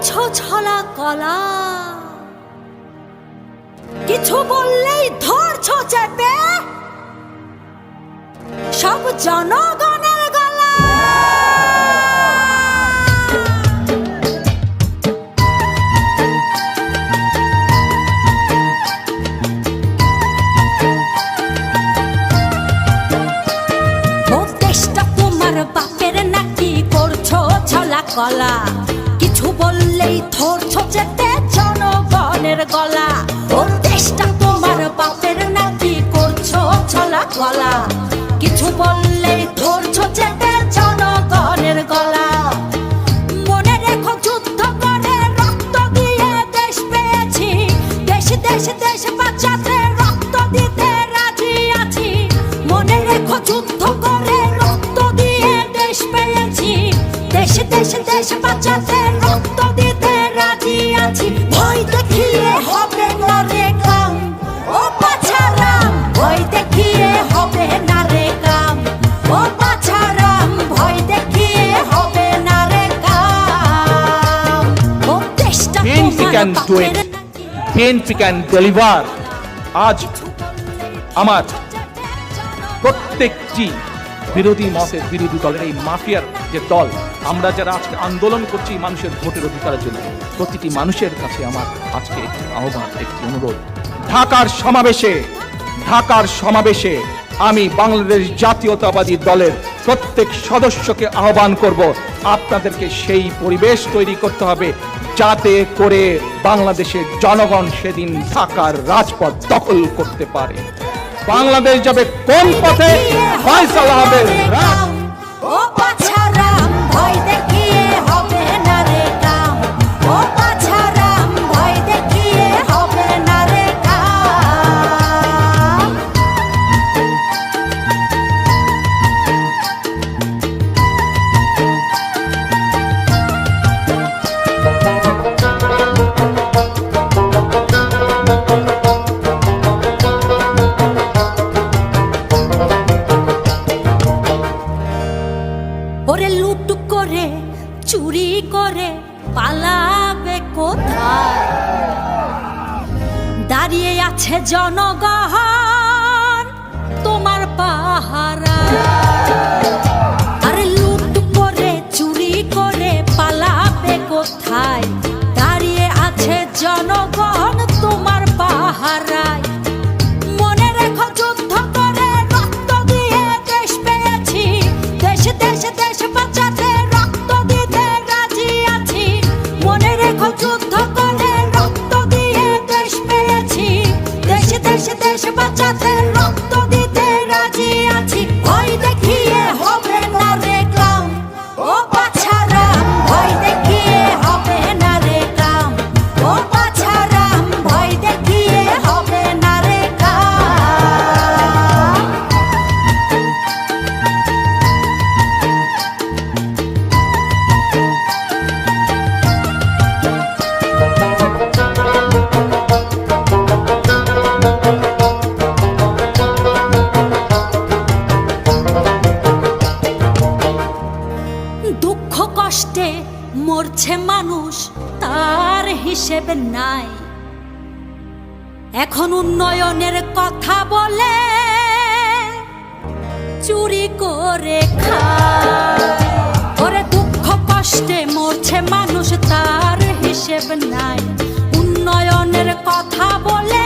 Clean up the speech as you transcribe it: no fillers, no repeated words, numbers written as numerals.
ধরছো ছলা কলা, কিছু বললেই ধরছো চেপে সব জনগণের গলা। দেশটা তোমার বাপের নাকি করছো ছলা কলা, কিছু বললেই ধরছো চেপে জনগণের গলা। ও দেশটা তোমার বাপের নাকি করছো ছলা কলা, কিছু বললেই ধরছো চেপে জনগণের গলা। মনে রেখো যুদ্ধ করে রক্ত দিয়ে দেশ পেয়েছি, দেশ দেশ দেশ বাঁচাতে রক্ত দিতে রাজি আছি। মনে রেখো যুদ্ধ করে রক্ত দিয়ে দেশ পেয়েছি, দেশ দেশ দেশ বাঁচাতে রক্ত দিতে রাজি আছি। ভয় দেখিয়ে হবে না রে কাম, ও বাছারাম ভয় দেখিয়ে হবে না রে কাম, ও বাছারাম ভয় দেখিয়ে হবে না রে কাম। ও দেশটা BNP can do it. BNP can deliver. আজ আমার প্রত্যেকটি বিরোধী মতের বিরোধী দলের এই মাফিয়ার যে দল, আমরা যারা আজকে আন্দোলন করছি মানুষের ভোটের অধিকারের জন্য, প্রতিটি মানুষের কাছে আমার আজকে একটি আহ্বান, একটি অনুরোধ। ঢাকার সমাবেশে আমি বাংলাদেশ জাতীয়তাবাদী দলের প্রত্যেক সদস্যকে আহ্বান করব, আপনাদেরকে সেই পরিবেশ তৈরি করতে হবে যাতে করে বাংলাদেশের জনগণ সেদিন ঢাকার রাজপথ দখল করতে পারে। বাংলাদেশ যাবে কোন পথে, ফয়সালা হবে রাত। ও বাছারাম ভয় দেখিয়ে হবে না রে কাম, ও বাছারাম ভয় দেখিয়ে হবে না রে কাম। ওরে লুট করে চুরি করে পালাবে কোথায়, দাঁড়িয়ে আছে জনগণ তোমার পাহারা। আরে লুট করে চুরি করে পালাবে কোথায়, দাঁড়িয়ে আছে জনগণ তোমার পাহারায়। মনে রেখো যুদ্ধ করে রক্ত দিয়ে দেশ পেয়েছি, দেশ দেশ দেশ বাঁচাতে রক্ত দিতে রাজি আছি। মনে রেখো যুদ্ধ করে রক্ত দিয়ে দেশ পেয়েছি, দেশ দেশ দেশ বাঁচাতে রক্ত দিতে রাজি আছি। ভয় দেখিয়ে হবে না রে কাম, ও বাছারাম ভয় দেখিয়ে হবে না রে কাম, ও বাছারাম ভয় দেখিয়ে হবে না রে কাম। দুঃখ কষ্টে মরছে মানুষ, তার হিসেব নাই। এখন উন্নয়নের কথা বলে চুরি করে খায়। ওরে দুঃখ কষ্টে মরছে মানুষ, তার হিসেব নাই। উন্নয়নের কথা বলে